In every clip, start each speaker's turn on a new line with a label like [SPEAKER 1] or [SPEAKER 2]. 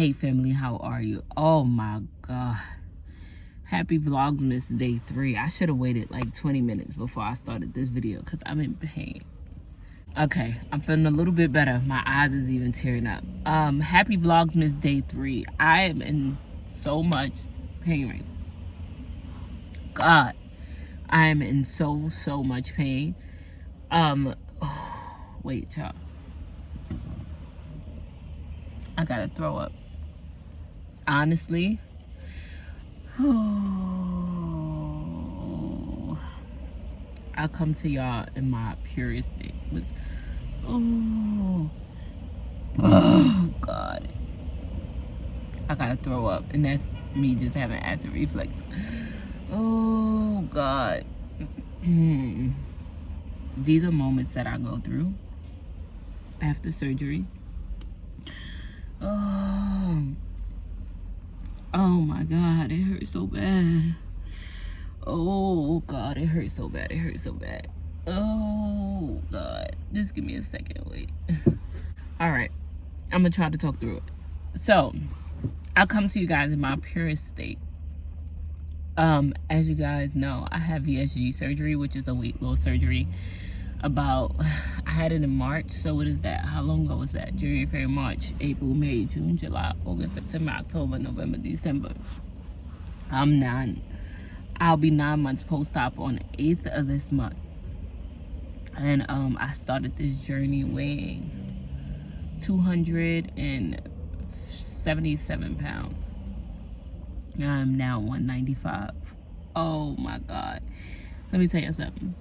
[SPEAKER 1] Hey family, how are you? Oh my god, happy vlogmas day 3. I should have waited like 20 minutes before I started this video because I'm in pain. Okay, I'm feeling a little bit better. My eyes is even tearing up. Happy vlogmas day 3. I am in so much pain right now. God, I am in so much pain. Wait, y'all, I gotta throw up. Honestly, I'll come to y'all in my purest state. Oh God, I gotta throw up, and that's me just having acid reflux. Oh God. These are moments that I go through after surgery. Oh my God, it hurts so bad. Oh God, it hurts so bad. It hurts so bad. Oh God, just give me a second. Wait. All right, I'm gonna try to talk through it. So I'll come to you guys in my purest state. As you guys know, I have VSG surgery, which is a weight loss surgery. I had it in March. So what is that? How long ago was that? January, February, March, April, May, June, July, August, September, October, November, December. I'll be 9 months post-op on the 8th of this month. And I started this journey weighing 277 pounds. I'm now 195. Oh my God. Let me tell you something.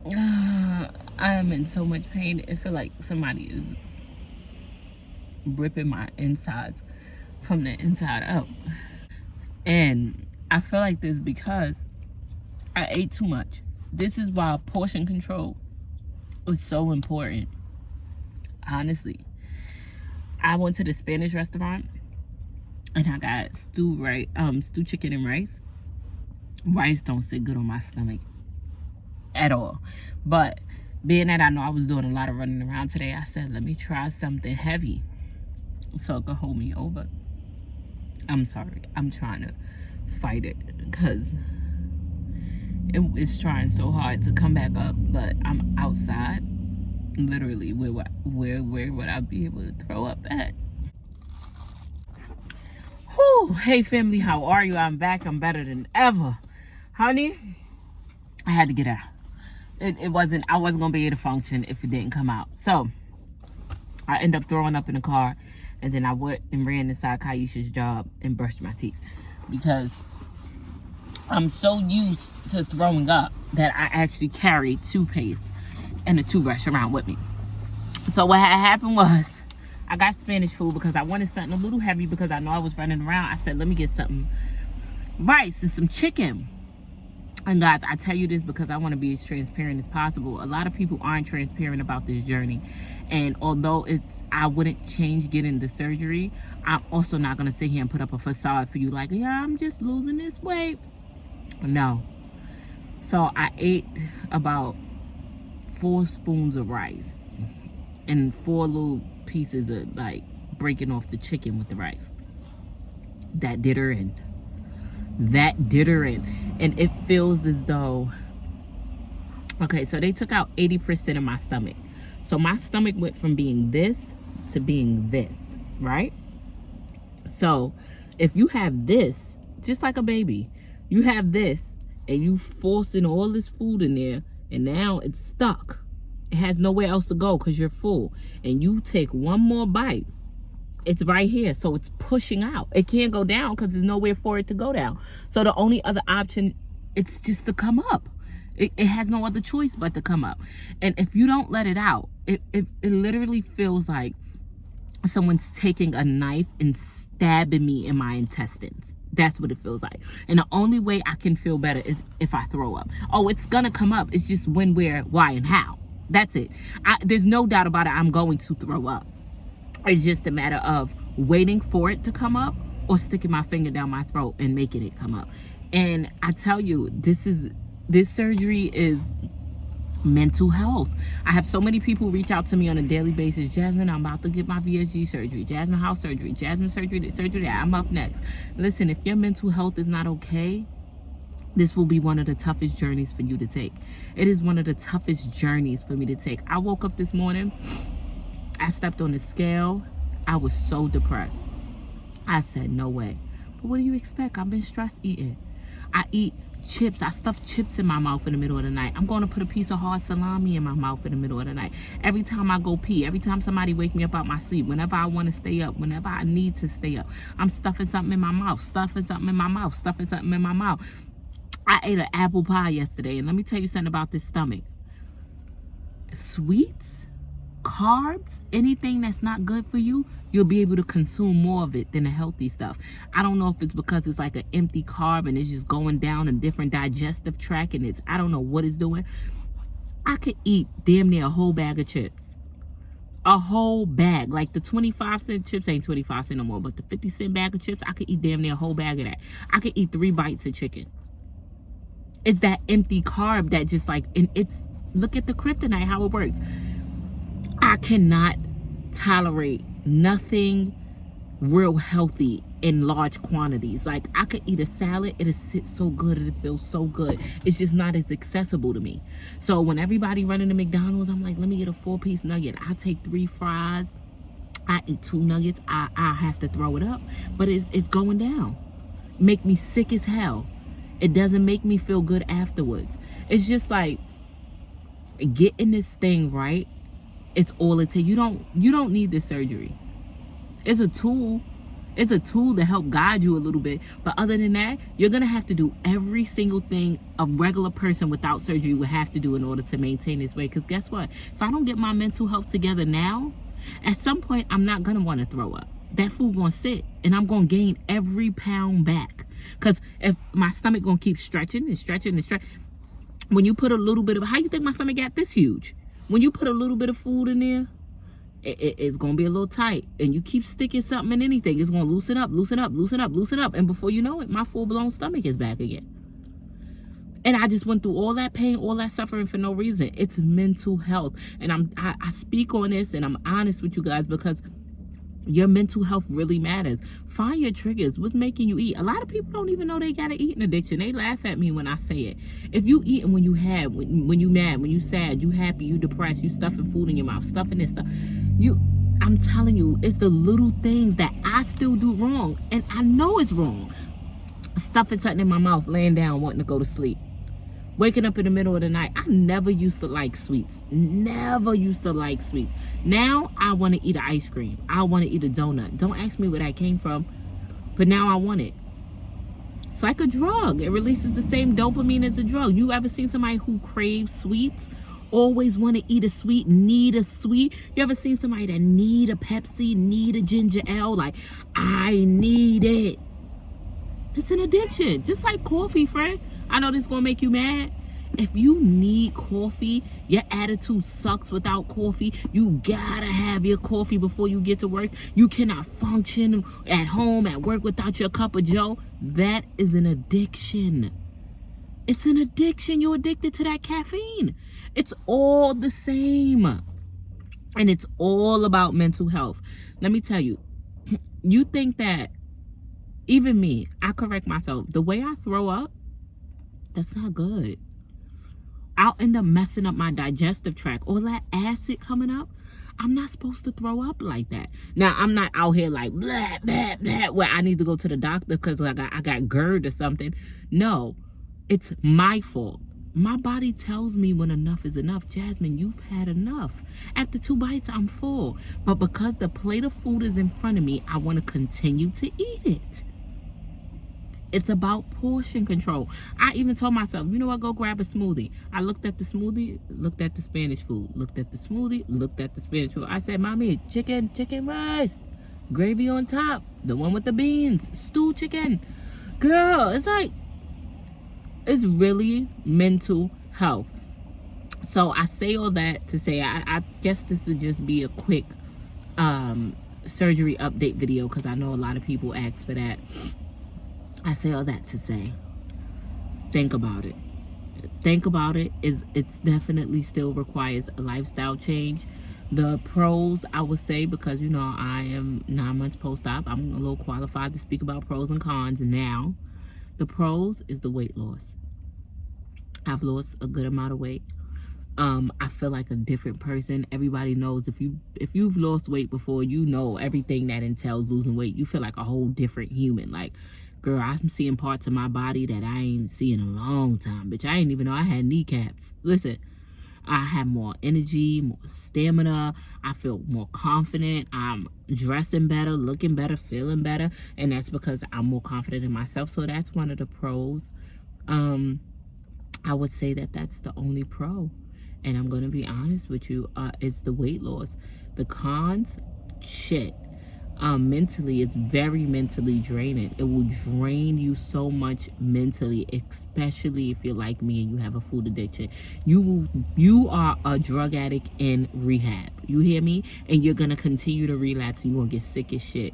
[SPEAKER 1] I am in so much pain. It feels like somebody is ripping my insides from the inside out. And I feel like this because I ate too much. This is why portion control is so important. Honestly, I went to the Spanish restaurant and I got stew chicken and rice. Rice don't sit good on my stomach at all. But being that I know I was doing a lot of running around today, I said, let me try something heavy so it could hold me over. I'm sorry. I'm trying to fight it because it's trying so hard to come back up, but I'm outside. Literally, where would I be able to throw up at? Whew. Hey family, how are you? I'm back. I'm better than ever. Honey, I had to get out. I wasn't gonna be able to function if it didn't come out. So I ended up throwing up in the car, and then I went and ran inside Kyesha's job and brushed my teeth because I'm so used to throwing up that I actually carry toothpaste and a toothbrush around with me. So what had happened was I got Spanish food because I wanted something a little heavy because I know I was running around. I said, let me get something rice and some chicken. And guys, I tell you this because I want to be as transparent as possible. A lot of people aren't transparent about this journey. And although I wouldn't change getting the surgery, I'm also not going to sit here and put up a facade for you like, yeah, I'm just losing this weight. No. So I ate about 4 spoons of rice and 4 little pieces of like breaking off the chicken with the rice. That did her in. And it feels as though, okay, so they took out 80% of my stomach. So my stomach went from being this to being this, right? So if you have this, just like a baby, you have this and you forcing all this food in there and now it's stuck. It has nowhere else to go because you're full. And you take one more bite, it's right here, so it's pushing out. It can't go down because there's nowhere for it to go down. So the only other option, it's just to come up. It has no other choice but to come up. And if you don't let it out, it literally feels like someone's taking a knife and stabbing me in my intestines. That's what it feels like. And the only way I can feel better is if I throw up. Oh, it's gonna come up. It's just when, where, why, and how. That's it. There's no doubt about it. I'm going to throw up. It's just a matter of waiting for it to come up or sticking my finger down my throat and making it come up. And I tell you, this surgery is Mental health. I have so many people reach out to me on a daily basis. Jasmine, I'm about to get my VSG surgery. Jasmine, house surgery. Jasmine, surgery, surgery. I'm up next. Listen, if your mental health is not okay, this will be one of the toughest journeys for you to take. It is one of the toughest journeys for me to take. I woke up this morning, I stepped on the scale. I was so depressed. I said, no way. But what do you expect? I've been stress eating. I eat chips. I stuff chips in my mouth in the middle of the night. I'm going to put a piece of hard salami in my mouth in the middle of the night. Every time I go pee, every time somebody wake me up out my sleep, whenever I want to stay up, whenever I need to stay up, I'm stuffing something in my mouth, stuffing something in my mouth, stuffing something in my mouth. I ate an apple pie yesterday, and let me tell you something about this stomach. Sweets, carbs, anything that's not good for you, you'll be able to consume more of it than the healthy stuff. I don't know if it's because it's like an empty carb and it's just going down a different digestive tract, and I don't know what it's doing. I could eat damn near a whole bag of chips. A whole bag. Like the 25-cent chips ain't 25 cents no more, but the 50-cent bag of chips, I could eat damn near a whole bag of that. I could eat 3 bites of chicken. It's that empty carb that just like, and it's, look at the kryptonite, how it works. I cannot tolerate nothing real healthy in large quantities. Like, I could eat a salad, it'll sit so good, it'll feel so good. It's just not as accessible to me. So when everybody running to McDonald's, I'm like, let me get a 4-piece nugget. I take 3 fries. I eat 2 nuggets. I have to throw it up, but it's going down. Make me sick as hell. It doesn't make me feel good afterwards. It's just like getting this thing right. It's all it takes. You don't need this surgery. It's a tool. It's a tool to help guide you a little bit. But other than that, you're going to have to do every single thing a regular person without surgery would have to do in order to maintain this weight. Because guess what? If I don't get my mental health together now, at some point, I'm not going to want to throw up. That food going to sit, and I'm going to gain every pound back. Because if my stomach going to keep stretching and stretching and stretching, when you put a little bit of, how you think my stomach got this huge? When you put a little bit of food in there, it's going to be a little tight. And you keep sticking something in anything, it's going to loosen up, loosen up, loosen up, loosen up. And before you know it, my full-blown stomach is back again. And I just went through all that pain, all that suffering for no reason. It's mental health. And I speak on this, and I'm honest with you guys, because your mental health really matters. Find your triggers. What's making you eat? A lot of people don't even know they got an eating addiction. They laugh at me when I say it. If you eating when you have, when you mad, when you sad, you happy, you depressed, you stuffing food in your mouth, stuffing this stuff, I'm telling you, it's the little things that I still do wrong, and I know it's wrong. Stuffing something in my mouth, laying down, wanting to go to sleep. Waking up in the middle of the night. I never used to like sweets. Never used to like sweets. Now I want to eat an ice cream. I want to eat a donut. Don't ask me where that came from, but now I want it. It's like a drug. It releases the same dopamine as a drug. You ever seen somebody who craves sweets? Always want to eat a sweet, need a sweet? You ever seen somebody that need a Pepsi, need a ginger ale? Like, I need it. It's an addiction. Just like coffee, friend. I know this is going to make you mad. If you need coffee, your attitude sucks without coffee, you gotta have your coffee before you get to work. You cannot function at home, at work without your cup of joe. That is an addiction. It's an addiction. You're addicted to that caffeine. It's all the same. And it's all about mental health. Let me tell you, you think that, even me, I correct myself. The way I throw up, that's not good. I'll end up messing up my digestive tract. All that acid coming up, I'm not supposed to throw up like that. Now, I'm not out here like, blah, blah, blah, where I need to go to the doctor because I got GERD or something. No, it's my fault. My body tells me when enough is enough. Jasmine, you've had enough. After 2 bites, I'm full. But because the plate of food is in front of me, I want to continue to eat it. It's about portion control. I even told myself, you know what, go grab a smoothie. I looked at the smoothie, looked at the Spanish food, looked at the smoothie, looked at the Spanish food. I said, Mommy, chicken rice, gravy on top, the one with the beans, stew chicken. Girl, it's like, it's really mental health. So I say all that to say, I guess this would just be a quick surgery update video, because I know a lot of people ask for that. I say all that to say, think about it. think about it. It's definitely still requires a lifestyle change. The pros, I would say, because you know I am 9 months post-op, I'm a little qualified to speak about pros and cons now. The pros is the weight loss. I've lost a good amount of weight. I feel like a different person. Everybody knows if you've lost weight before, you know everything that entails losing weight. You feel like a whole different human. Like, girl, I'm seeing parts of my body that I ain't seen in a long time. Bitch, I didn't even know I had kneecaps. Listen, I have more energy, more stamina. I feel more confident. I'm dressing better, looking better, feeling better. And that's because I'm more confident in myself. So that's one of the pros. I would say that that's the only pro. And I'm going to be honest with you, it's the weight loss. The cons, shit. Mentally, it's very mentally draining. It will drain you so much mentally, especially if you're like me and you have a food addiction. You are a drug addict in rehab. You hear me? And you're going to continue to relapse and you're going to get sick as shit.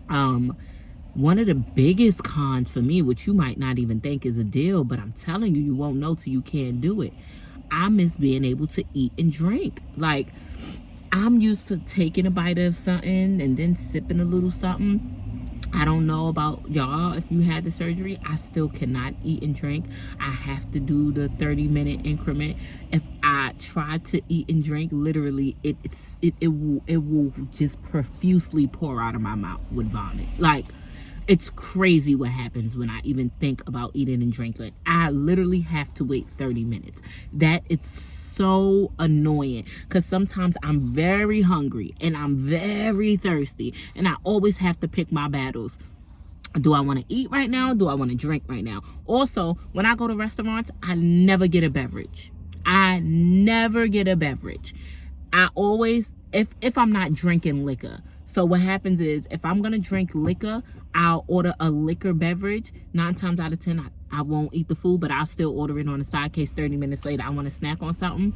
[SPEAKER 1] One of the biggest cons for me, which you might not even think is a deal, but I'm telling you, you won't know till you can't do it. I miss being able to eat and drink. Like, I'm used to taking a bite of something and then sipping a little something. I don't know about y'all if you had the surgery. I still cannot eat and drink. I have to do the 30-minute increment. If I try to eat and drink, literally it will just profusely pour out of my mouth with vomit. Like, it's crazy what happens when I even think about eating and drinking. I literally have to wait 30 minutes. It's so annoying because sometimes I'm very hungry and I'm very thirsty and I always have to pick my battles. Do I want to eat right now? Do I want to drink right now? Also, when I go to restaurants, I never get a beverage. I never get a beverage. I always, if I'm not drinking liquor. So what happens is, if I'm going to drink liquor, I'll order a liquor beverage. 9 times out of 10, I won't eat the food, but I'll still order it on the side case 30 minutes later. I want to snack on something.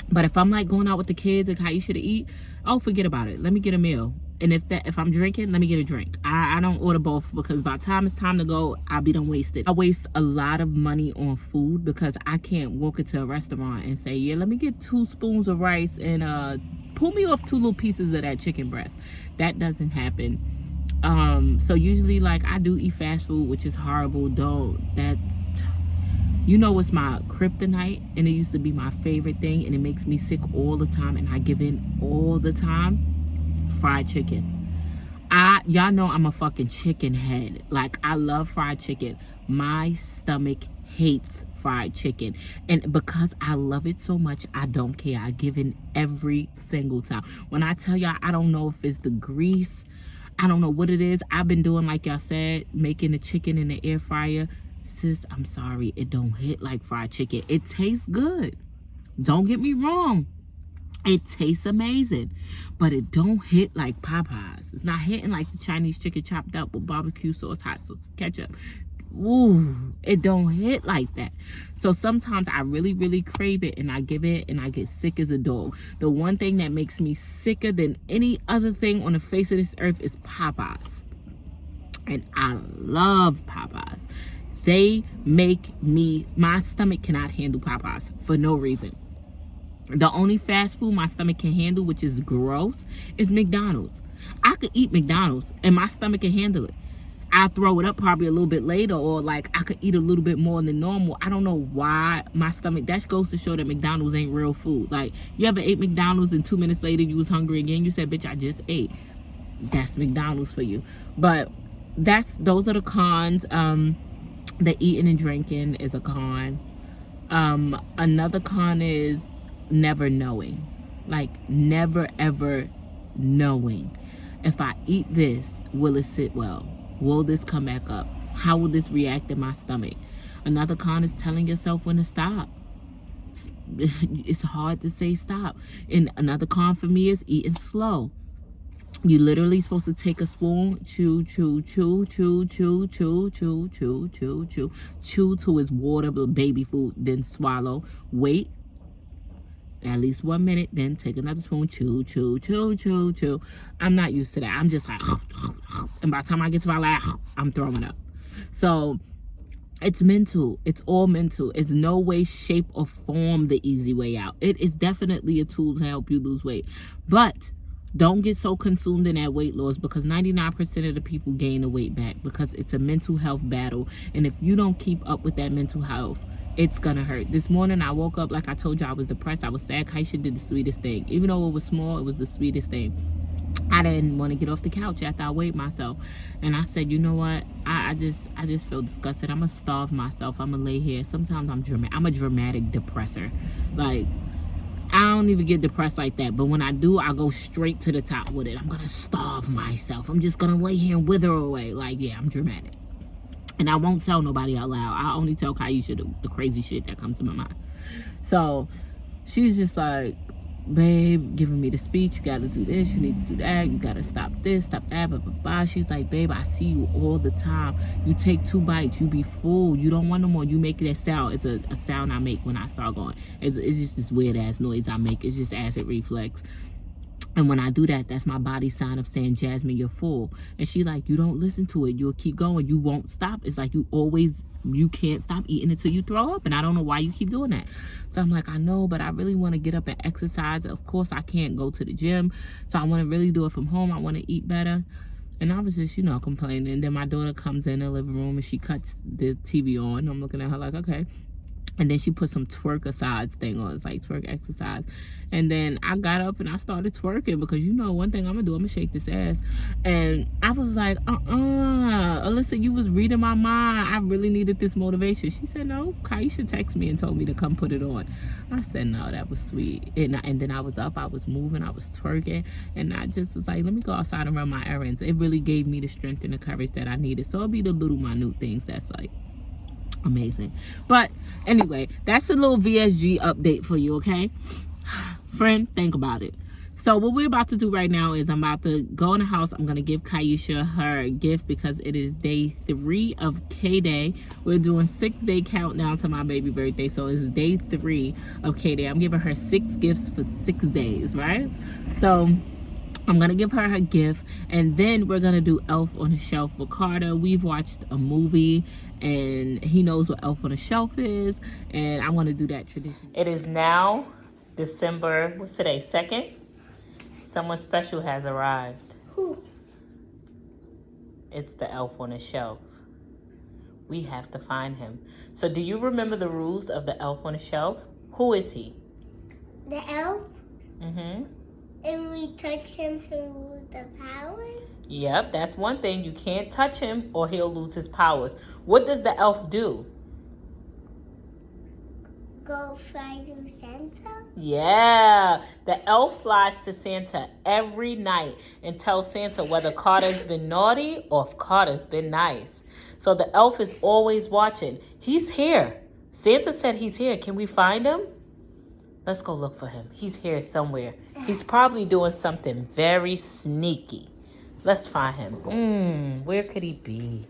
[SPEAKER 1] But if I'm like going out with the kids and Kyesha to eat, oh, forget about it. Let me get a meal. And if I'm drinking, let me get a drink. I don't order both because by the time it's time to go, I'll be done wasted. I waste a lot of money on food because I can't walk into a restaurant and say, yeah, let me get 2 spoons of rice and pull me off 2 little pieces of that chicken breast. That doesn't happen. So usually, like, I do eat fast food, which is horrible. You know, it's my kryptonite, and it used to be my favorite thing, and it makes me sick all the time, and I give in all the time. Fried chicken. Y'all know I'm a fucking chicken head. Like, I love fried chicken. My stomach hates fried chicken, and because I love it so much, I don't care. I give in every single time. When I tell y'all, I don't know if it's the grease, I don't know what it is. I've been doing, like y'all said, making the chicken in the air fryer. Sis, I'm sorry, it don't hit like fried chicken. It tastes good, don't get me wrong. It tastes amazing, but it don't hit like Popeyes. It's not hitting like the Chinese chicken chopped up with barbecue sauce, hot sauce, ketchup. Ooh, it don't hit like that. So sometimes I really, really crave it, and I give it, and I get sick as a dog. The one thing that makes me sicker than any other thing on the face of this earth is Popeyes. And I love Popeyes. They make my stomach cannot handle Popeyes for no reason. The only fast food my stomach can handle, which is gross, is McDonald's. I could eat McDonald's and my stomach can handle it. I'll throw it up probably a little bit later, or like I could eat a little bit more than normal. I don't know why my stomach, that goes to show that McDonald's ain't real food. Like, you ever ate McDonald's and 2 minutes later you was hungry again? You said, bitch, I just ate. That's McDonald's for you. But those are the cons. The eating and drinking is a con. Another con is never knowing. Like, never ever knowing. If I eat this, will it sit well? Will this come back up? How will this react in my stomach? Another con is telling yourself when to stop. It's hard to say stop. And another con for me is eating slow. You literally supposed to take a spoon, chew, chew, chew, chew, chew, chew, chew, chew, chew, chew, chew to its water, baby food, then swallow. Wait at least 1 minute, then take another spoon, chew, chew, chew, chew, chew. I'm not used to that. I'm just like, and by the time I get to my last, I'm throwing up. So It's mental. It's all mental. It's no way, shape, or form the easy way out. It is definitely a tool to help you lose weight. But don't get so consumed in that weight loss, because 99% of the people gain the weight back because it's a mental health battle. And if you don't keep up with that mental health, it's gonna hurt. This morning I woke up, like I told you, I was depressed. I was sad. Kyesha did the sweetest thing. Even though it was small, it was the sweetest thing. I didn't want to get off the couch after I weighed myself, and I said, you know what, I just feel disgusted. I'm gonna starve myself. I'm gonna lay here. Sometimes I'm a dramatic depressor. Like, I don't even get depressed like that, but when I do, I go straight to the top with it. I'm gonna starve myself. I'm just gonna lay here and wither away. Like, yeah, I'm dramatic, and I won't tell nobody out loud. I only tell Kyesha the crazy shit that comes to my mind. So she's just like, babe, giving me the speech, you gotta do this, you need to do that, you gotta stop this, stop that, blah, blah, blah. She's like, babe, I see you all the time. You take 2 bites, you be full, you don't want no more. You make that sound. It's a sound I make when I start going. It's just this weird ass noise I make. It's just acid reflex. And when I do that, that's my body sign of saying, Jasmine, you're full. And she's like, you don't listen to it. You'll keep going. You won't stop. It's like you can't stop eating until you throw up. And I don't know why you keep doing that. So I'm like, I know, but I really want to get up and exercise. Of course, I can't go to the gym. So I want to really do it from home. I want to eat better. And I was just, complaining. And then my daughter comes in the living room and she cuts the TV on. I'm looking at her like, okay. And then she put some twerk-asides thing on. It's like twerk exercise. And then I got up and I started twerking because, one thing I'm going to do, I'm going to shake this ass. And I was like, Alyssa, you was reading my mind. I really needed this motivation. She said, no, Kyesha texted me and told me to come put it on. I said, no, that was sweet. And then I was up, I was moving, I was twerking. And I just was like, let me go outside and run my errands. It really gave me the strength and the courage that I needed. So it'll be the little minute things that's like amazing. But anyway, that's a little VSG update for you, okay? Friend, think about it. So what we're about to do right now is I'm about to go in the house. I'm going to give Kyesha her gift because it is day 3 of K-Day. We're doing 6-day countdown to my baby birthday. So it's day 3 of K-Day. I'm giving her 6 gifts for 6 days, right? So I'm going to give her gift, and then we're going to do Elf on the Shelf with Karter. We've watched a movie, and he knows what Elf on the Shelf is, and I want to do that tradition. It is now December, what's today, 2nd? Someone special has arrived.
[SPEAKER 2] Who?
[SPEAKER 1] It's the Elf on the Shelf. We have to find him. So do you remember the rules of the Elf on the Shelf? Who is he?
[SPEAKER 2] The elf?
[SPEAKER 1] Mm-hmm.
[SPEAKER 2] And we touch him, he'll lose the power?
[SPEAKER 1] Yep, that's one thing. You can't touch him or he'll lose his powers. What does the elf do?
[SPEAKER 2] Go fly to Santa?
[SPEAKER 1] Yeah, the elf flies to Santa every night and tells Santa whether Carter's been naughty or if Carter's been nice. So the elf is always watching. He's here. Santa said he's here. Can we find him? Let's go look for him. He's here somewhere. He's probably doing something very sneaky. Let's find him. Where could he be?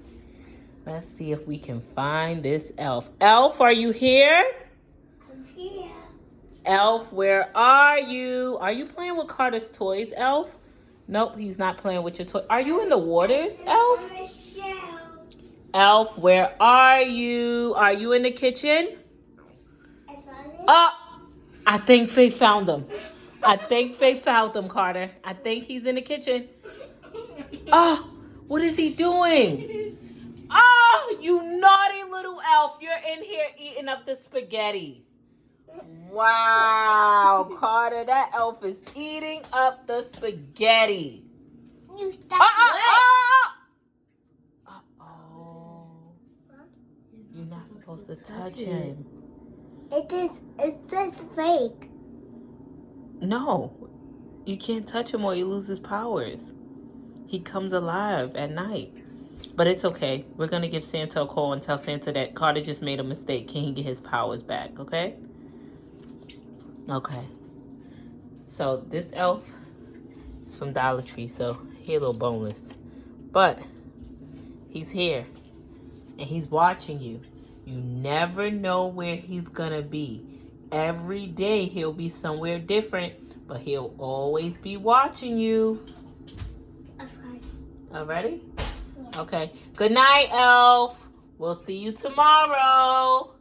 [SPEAKER 1] Let's see if we can find this elf. Elf, are you here?
[SPEAKER 2] I'm here.
[SPEAKER 1] Elf, where are you? Are you playing with Carter's toys, Elf? Nope, he's not playing with your toy. Are you in the waters, Elf?
[SPEAKER 2] On a shelf.
[SPEAKER 1] Elf, where are you? Are you in the kitchen? I think Faith found him. Carter. I think he's in the kitchen. Oh, what is he doing? Oh, you naughty little elf. You're in here eating up the spaghetti. Wow, Carter, that elf is eating up the spaghetti.
[SPEAKER 2] You stop.
[SPEAKER 1] Uh-oh. You're not supposed to touch him.
[SPEAKER 2] It's just fake.
[SPEAKER 1] No, you can't touch him or he loses powers. He comes alive at night. But it's okay. We're going to give Santa a call and tell Santa that Karter just made a mistake. Can he get his powers back, okay? Okay. So this elf is from Dollar Tree, so he a little boneless. But he's here and he's watching you. You never know where he's going to be. Every day he'll be somewhere different, but he'll always be watching you.
[SPEAKER 2] Okay.
[SPEAKER 1] All ready? Yeah. Okay. Good night, elf. We'll see you tomorrow.